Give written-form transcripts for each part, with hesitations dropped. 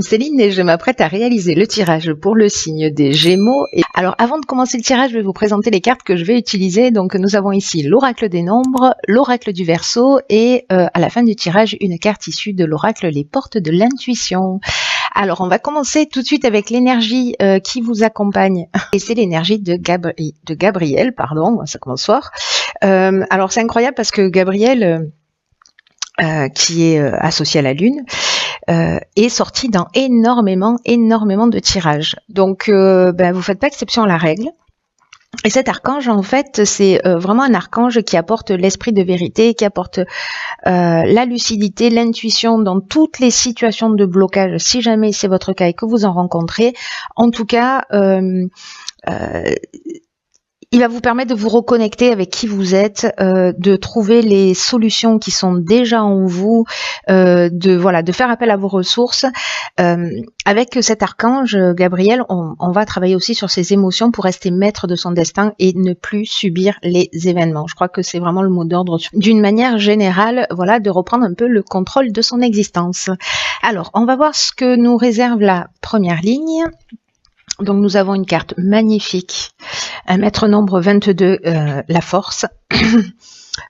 Céline et je m'apprête à réaliser le tirage pour le signe des Gémeaux. Et alors, avant de commencer le tirage, je vais vous présenter les cartes que je vais utiliser. Donc, nous avons ici l'oracle des nombres, l'oracle du Verseau et à la fin du tirage, une carte issue de l'oracle Les Portes de l'intuition. Alors, on va commencer tout de suite avec l'énergie qui vous accompagne. Et c'est l'énergie de Gabriel, pardon, ça commence fort. Alors, c'est incroyable parce que Gabriel, qui est associé à la Lune, est sorti dans énormément de tirages. Donc, vous faites pas exception à la règle. Et cet archange, en fait, c'est vraiment un archange qui apporte l'esprit de vérité, qui apporte la lucidité, l'intuition dans toutes les situations de blocage, si jamais c'est votre cas et que vous en rencontrez. En tout cas, il va vous permettre de vous reconnecter avec qui vous êtes, de trouver les solutions qui sont déjà en vous, de faire appel à vos ressources. Avec cet archange Gabriel, on va travailler aussi sur ses émotions pour rester maître de son destin et ne plus subir les événements. Je crois que c'est vraiment le mot d'ordre. D'une manière générale, voilà, de reprendre un peu le contrôle de son existence. Alors, on va voir ce que nous réserve la première ligne. Donc nous avons une carte magnifique, un maître nombre 22, la force.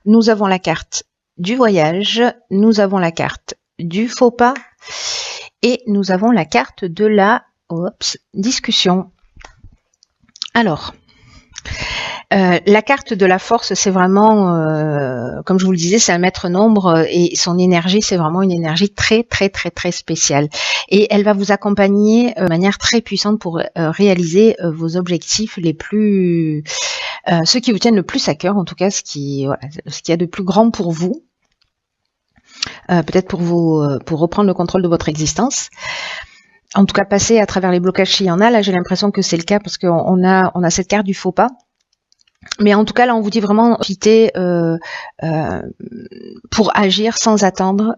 Nous avons la carte du voyage, nous avons la carte du faux pas et nous avons la carte de la discussion. Alors, la carte de la force, c'est vraiment, comme je vous le disais, c'est un maître nombre et son énergie, c'est vraiment une énergie très spéciale. Et elle va vous accompagner de manière très puissante pour réaliser vos objectifs les plus, ceux qui vous tiennent le plus à cœur, en tout cas ce qui y a de plus grand pour vous. Peut-être pour reprendre le contrôle de votre existence. En tout cas, passer à travers les blocages s'il y en a. Là, j'ai l'impression que c'est le cas parce qu'on a cette carte du faux pas. Mais en tout cas, là, on vous dit vraiment profiter pour agir sans attendre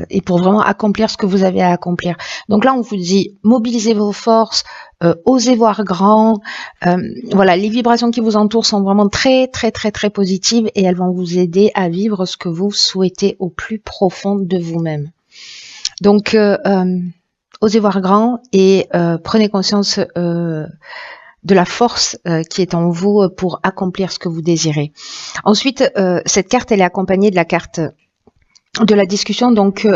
et pour vraiment accomplir ce que vous avez à accomplir. Donc là, on vous dit mobilisez vos forces, osez voir grand. Voilà, les vibrations qui vous entourent sont vraiment très positives et elles vont vous aider à vivre ce que vous souhaitez au plus profond de vous-même. Donc, osez voir grand et prenez conscience de la force qui est en vous pour accomplir ce que vous désirez. Ensuite, cette carte, elle est accompagnée de la carte de la discussion. Donc,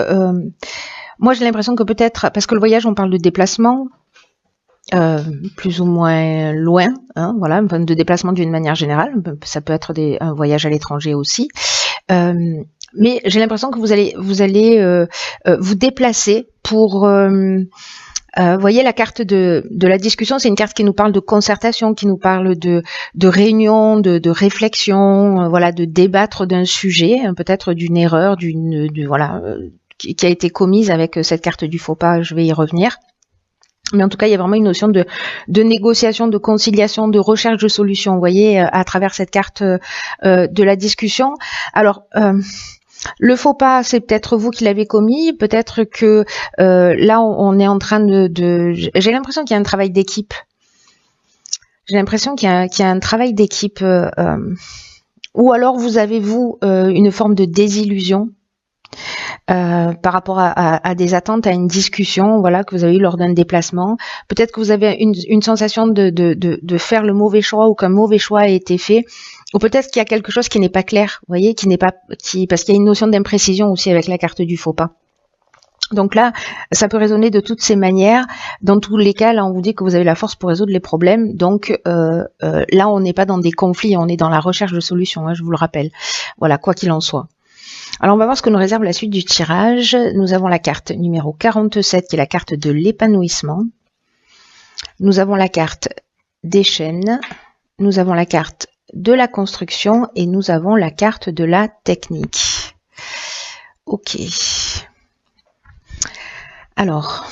moi, j'ai l'impression que peut-être, parce que le voyage, on parle de déplacement, plus ou moins loin, hein, voilà, de déplacement d'une manière générale. Ça peut être un voyage à l'étranger aussi. Mais j'ai l'impression que vous allez vous déplacer pour... voyez, la carte de la discussion, c'est une carte qui nous parle de concertation, qui nous parle de réunion, de réflexion, voilà, de débattre d'un sujet, peut-être d'une erreur, qui a été commise avec cette carte du faux pas. Je vais y revenir. Mais en tout cas, il y a vraiment une notion de négociation, de conciliation, de recherche de solutions, vous voyez, à travers cette carte de la discussion. Alors, le faux pas, c'est peut-être vous qui l'avez commis, peut-être que là, on est en train j'ai l'impression qu'il y a un travail d'équipe. J'ai l'impression qu'il y a un travail d'équipe. Ou alors, vous avez, une forme de désillusion par rapport à des attentes, à une discussion, voilà, que vous avez eu lors d'un déplacement. Peut-être que vous avez une sensation de faire le mauvais choix ou qu'un mauvais choix a été fait. Ou peut-être qu'il y a quelque chose qui n'est pas clair, vous voyez, parce qu'il y a une notion d'imprécision aussi avec la carte du faux pas. Donc là, ça peut résonner de toutes ces manières. Dans tous les cas, là, on vous dit que vous avez la force pour résoudre les problèmes. Donc là, on n'est pas dans des conflits, on est dans la recherche de solutions, hein, je vous le rappelle. Voilà, quoi qu'il en soit. Alors, on va voir ce que nous réserve la suite du tirage. Nous avons la carte numéro 47, qui est la carte de l'épanouissement. Nous avons la carte des chaînes. Nous avons la carte de la construction et nous avons la carte de la technique. Ok. Alors,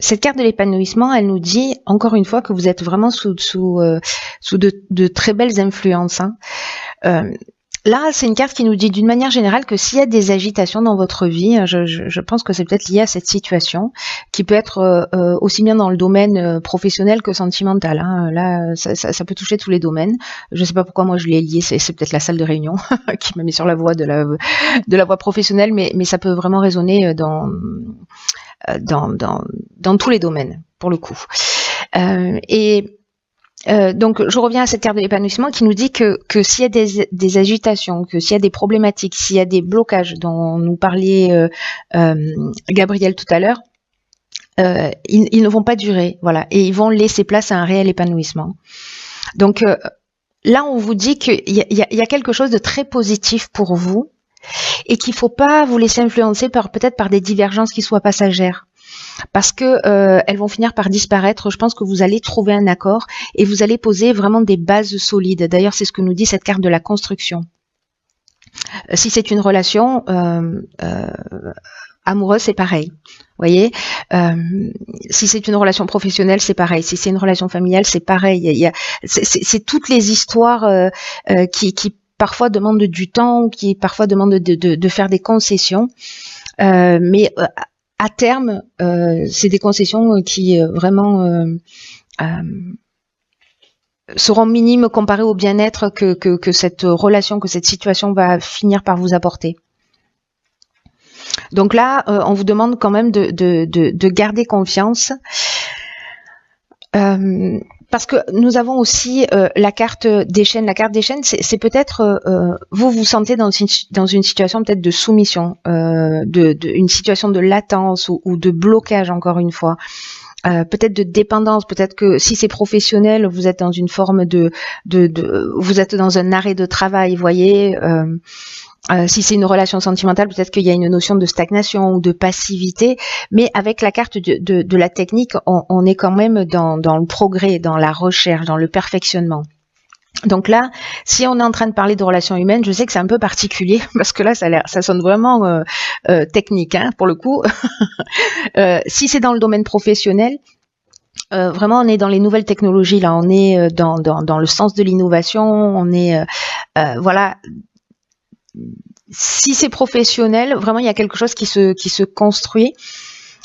cette carte de l'épanouissement, elle nous dit encore une fois que vous êtes vraiment sous de très belles influences. Hein. Là, c'est une carte qui nous dit d'une manière générale que s'il y a des agitations dans votre vie, je pense que c'est peut-être lié à cette situation, qui peut être aussi bien dans le domaine professionnel que sentimental. Hein. Là, ça peut toucher tous les domaines. Je ne sais pas pourquoi moi je l'ai lié, c'est peut-être la salle de réunion qui m'a mis sur la voie de la voie professionnelle, mais ça peut vraiment résonner dans tous les domaines, pour le coup. Donc, je reviens à cette carte de l'épanouissement qui nous dit que s'il y a des agitations, que s'il y a des problématiques, s'il y a des blocages dont nous parlait Gabriel tout à l'heure, ils ne vont pas durer, voilà, et ils vont laisser place à un réel épanouissement. Donc là, on vous dit qu'il y a quelque chose de très positif pour vous et qu'il ne faut pas vous laisser influencer peut-être par des divergences qui soient passagères. Parce que elles vont finir par disparaître. Je pense que vous allez trouver un accord et vous allez poser vraiment des bases solides. D'ailleurs, c'est ce que nous dit cette carte de la construction. Si c'est une relation amoureuse, c'est pareil. Vous voyez, si c'est une relation professionnelle, c'est pareil. Si c'est une relation familiale, c'est pareil. C'est toutes les histoires qui parfois demandent du temps, qui parfois demandent de faire des concessions. Mais à terme, c'est des concessions qui vraiment seront minimes comparées au bien-être que cette relation, que cette situation va finir par vous apporter. Donc là, on vous demande quand même de garder confiance. Parce que nous avons aussi la carte des chaînes. La carte des chaînes, c'est peut-être vous vous sentez dans une situation peut-être de soumission, une situation de latence ou de blocage encore une fois. Peut-être de dépendance, peut-être que si c'est professionnel, vous êtes dans une forme vous êtes dans un arrêt de travail, vous voyez. Si c'est une relation sentimentale, peut-être qu'il y a une notion de stagnation ou de passivité, mais avec la carte de la technique, on est quand même dans le progrès, dans la recherche, dans le perfectionnement. Donc là, si on est en train de parler de relations humaines, je sais que c'est un peu particulier, parce que là, ça sonne vraiment technique, hein, pour le coup. Si c'est dans le domaine professionnel, vraiment, on est dans les nouvelles technologies, là, on est dans le sens de l'innovation, on est, voilà. Si c'est professionnel, vraiment il y a quelque chose qui se construit.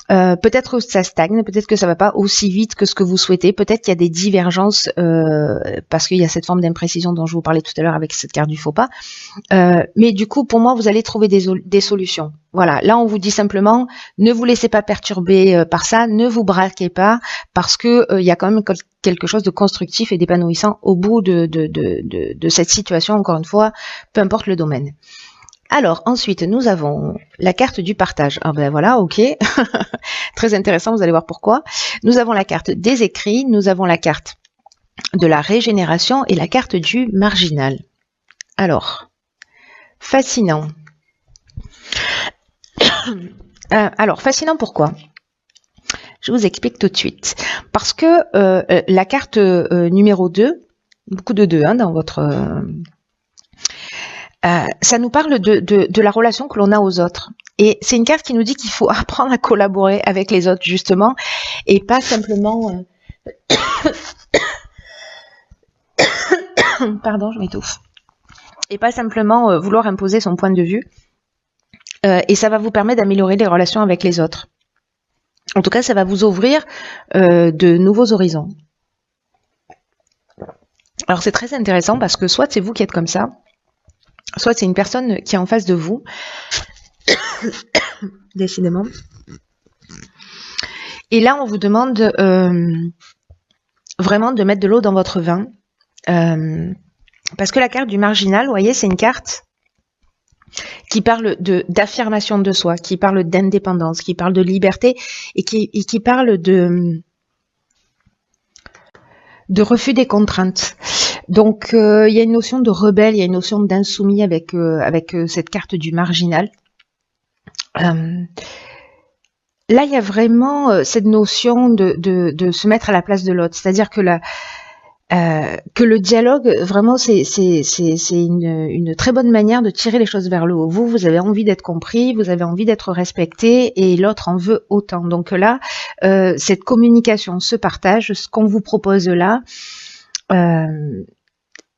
Peut-être que ça stagne, peut-être que ça va pas aussi vite que ce que vous souhaitez, peut-être qu'il y a des divergences parce qu'il y a cette forme d'imprécision dont je vous parlais tout à l'heure avec cette carte du faux pas. Mais du coup, pour moi, vous allez trouver des solutions. Voilà, là on vous dit simplement, ne vous laissez pas perturber par ça, ne vous braquez pas, parce que il y a quand même quelque chose de constructif et d'épanouissant au bout de cette situation, encore une fois, peu importe le domaine. Alors, ensuite, nous avons la carte du partage. Ah ben voilà, ok. Très intéressant, vous allez voir pourquoi. Nous avons la carte des écrits, nous avons la carte de la régénération et la carte du marginal. Alors, fascinant. Alors, fascinant pourquoi ? Je vous explique tout de suite. Parce que la carte numéro 2, beaucoup de 2 hein, dans votre... ça nous parle de la relation que l'on a aux autres. Et c'est une carte qui nous dit qu'il faut apprendre à collaborer avec les autres, justement, et pas simplement... Pardon, je m'étouffe. Et pas simplement vouloir imposer son point de vue. Et ça va vous permettre d'améliorer les relations avec les autres. En tout cas, ça va vous ouvrir de nouveaux horizons. Alors, c'est très intéressant parce que soit c'est vous qui êtes comme ça, soit c'est une personne qui est en face de vous, décidément. Et là, on vous demande vraiment de mettre de l'eau dans votre vin. Parce que la carte du marginal, vous voyez, c'est une carte qui parle d'affirmation de soi, qui parle d'indépendance, qui parle de liberté et qui parle de refus des contraintes. Donc, il y a une notion de rebelle, il y a une notion d'insoumis avec cette carte du marginal. Là, il y a vraiment cette notion de se mettre à la place de l'autre. C'est-à-dire que le dialogue, vraiment, c'est une très bonne manière de tirer les choses vers le haut. Vous avez envie d'être compris, vous avez envie d'être respecté, et l'autre en veut autant. Donc là, cette communication, ce partage, ce qu'on vous propose là,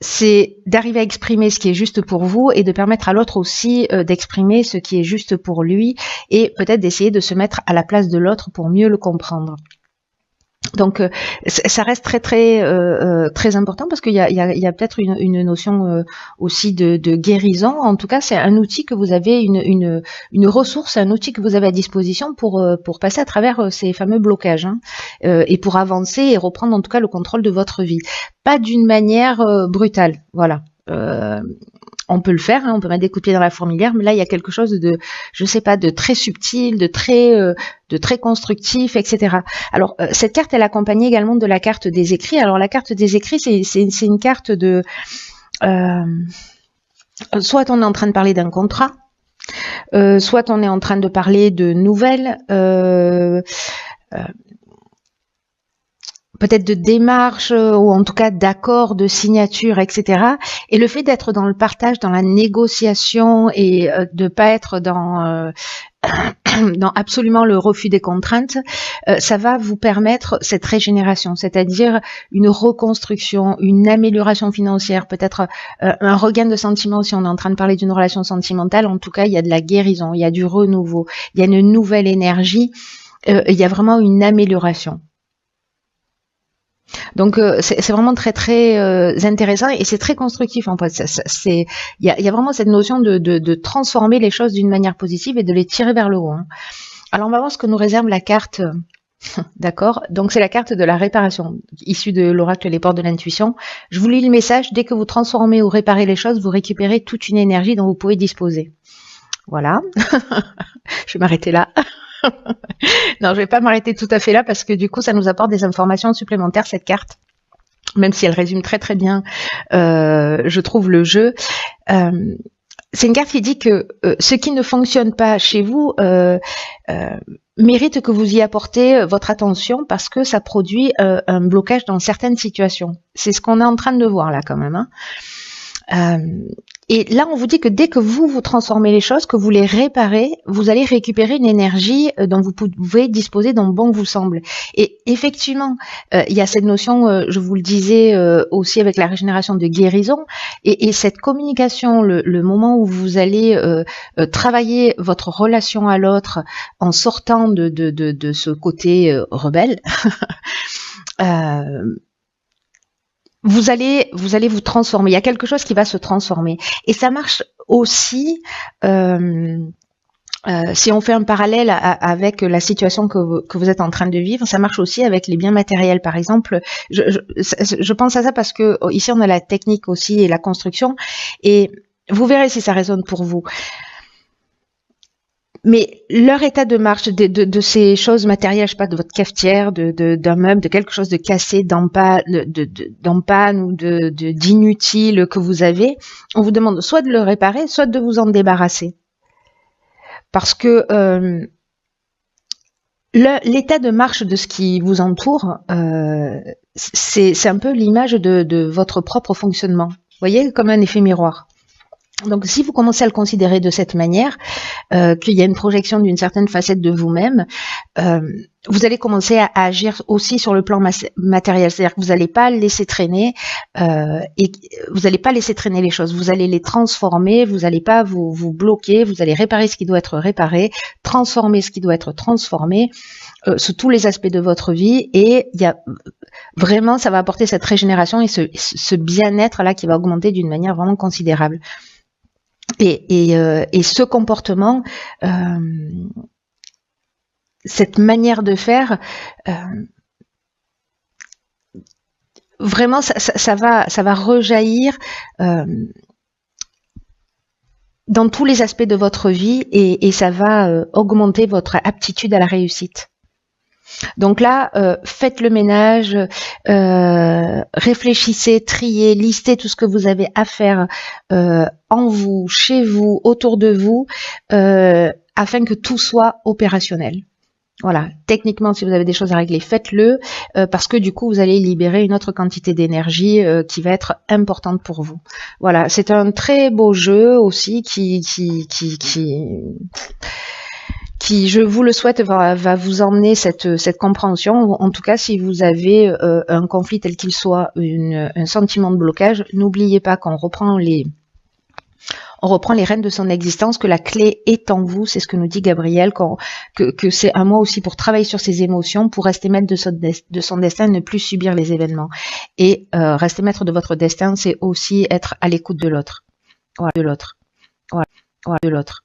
c'est d'arriver à exprimer ce qui est juste pour vous et de permettre à l'autre aussi d'exprimer ce qui est juste pour lui et peut-être d'essayer de se mettre à la place de l'autre pour mieux le comprendre. Donc ça reste très important parce qu'il y a peut-être une notion aussi de guérison. En tout cas, c'est un outil que vous avez, une ressource, un outil que vous avez à disposition pour passer à travers ces fameux blocages, hein, et pour avancer et reprendre en tout cas le contrôle de votre vie. Pas d'une manière brutale, voilà. On peut le faire, hein, on peut mettre des coups de pied dans la fourmilière, mais là il y a quelque chose de, je sais pas, de très subtil, de très constructif, etc. Alors cette carte, elle est accompagnée également de la carte des écrits. Alors la carte des écrits, c'est une carte de, soit on est en train de parler d'un contrat, soit on est en train de parler de nouvelles. Peut-être de démarches ou en tout cas d'accords, de signatures, etc. Et le fait d'être dans le partage, dans la négociation et de pas être dans absolument le refus des contraintes, ça va vous permettre cette régénération, c'est-à-dire une reconstruction, une amélioration financière, peut-être un regain de sentiments si on est en train de parler d'une relation sentimentale. En tout cas, il y a de la guérison, il y a du renouveau, il y a une nouvelle énergie, il y a vraiment une amélioration. Donc c'est vraiment très intéressant et c'est très constructif en fait. Il y a vraiment cette notion de transformer les choses d'une manière positive et de les tirer vers le haut, hein. Alors on va voir ce que nous réserve la carte. D'accord. Donc c'est la carte de la réparation, issue de l'oracle Les Portes de l'Intuition. Je vous lis le message. Dès que vous transformez ou réparez les choses, vous récupérez toute une énergie dont vous pouvez disposer. Voilà. Je vais m'arrêter là. Non, je vais pas m'arrêter tout à fait là parce que du coup, ça nous apporte des informations supplémentaires, cette carte. Même si elle résume très bien, je trouve, le jeu. C'est une carte qui dit que ce qui ne fonctionne pas chez vous mérite que vous y apportez votre attention parce que ça produit un blocage dans certaines situations. C'est ce qu'on est en train de voir là quand même, hein. Et là, on vous dit que dès que vous transformez les choses, que vous les réparez, vous allez récupérer une énergie dont vous pouvez disposer dont bon vous semble. Et effectivement, il y a cette notion, je vous le disais aussi avec la régénération, de guérison. Et cette communication, le moment où vous allez travailler votre relation à l'autre en sortant de ce côté rebelle, vous allez vous transformer. Il y a quelque chose qui va se transformer. Et ça marche aussi, si on fait un parallèle avec la situation que vous êtes en train de vivre, ça marche aussi avec les biens matériels. Par exemple, je pense à ça parce que ici on a la technique aussi et la construction. Et vous verrez si ça résonne pour vous. Mais leur état de marche de ces choses matérielles, je sais pas, de votre cafetière, d'un meuble, de quelque chose de cassé, d'en panne ou d'inutile que vous avez, on vous demande soit de le réparer, soit de vous en débarrasser. Parce que l'état de marche de ce qui vous entoure, c'est un peu l'image de votre propre fonctionnement. Vous voyez, comme un effet miroir. Donc, si vous commencez à le considérer de cette manière, qu'il y a une projection d'une certaine facette de vous-même, vous allez commencer à agir aussi sur le plan matériel. C'est-à-dire que vous n'allez pas laisser traîner et vous n'allez pas laisser traîner les choses. Vous allez les transformer. Vous n'allez pas vous bloquer. Vous allez réparer ce qui doit être réparé, transformer ce qui doit être transformé sous tous les aspects de votre vie. Et il y a vraiment, ça va apporter cette régénération et ce bien-être là qui va augmenter d'une manière vraiment considérable. Et ce comportement, cette manière de faire, vraiment, ça va rejaillir dans tous les aspects de votre vie et ça va augmenter votre aptitude à la réussite. Donc là, faites le ménage, réfléchissez, triez, listez tout ce que vous avez à faire en vous, chez vous, autour de vous, afin que tout soit opérationnel. Voilà, techniquement, si vous avez des choses à régler, faites-le, parce que du coup, vous allez libérer une autre quantité d'énergie qui va être importante pour vous. Voilà, c'est un très beau jeu aussi qui qui, je vous le souhaite, va vous emmener cette compréhension. En tout cas, si vous avez un conflit tel qu'il soit, un sentiment de blocage, n'oubliez pas qu'on reprend les rênes de son existence, que la clé est en vous, c'est ce que nous dit Gabriel, que c'est un mois aussi pour travailler sur ses émotions, pour rester maître de son destin, ne plus subir les événements. Et rester maître de votre destin, c'est aussi être à l'écoute de l'autre. Voilà, de l'autre. Voilà, de l'autre.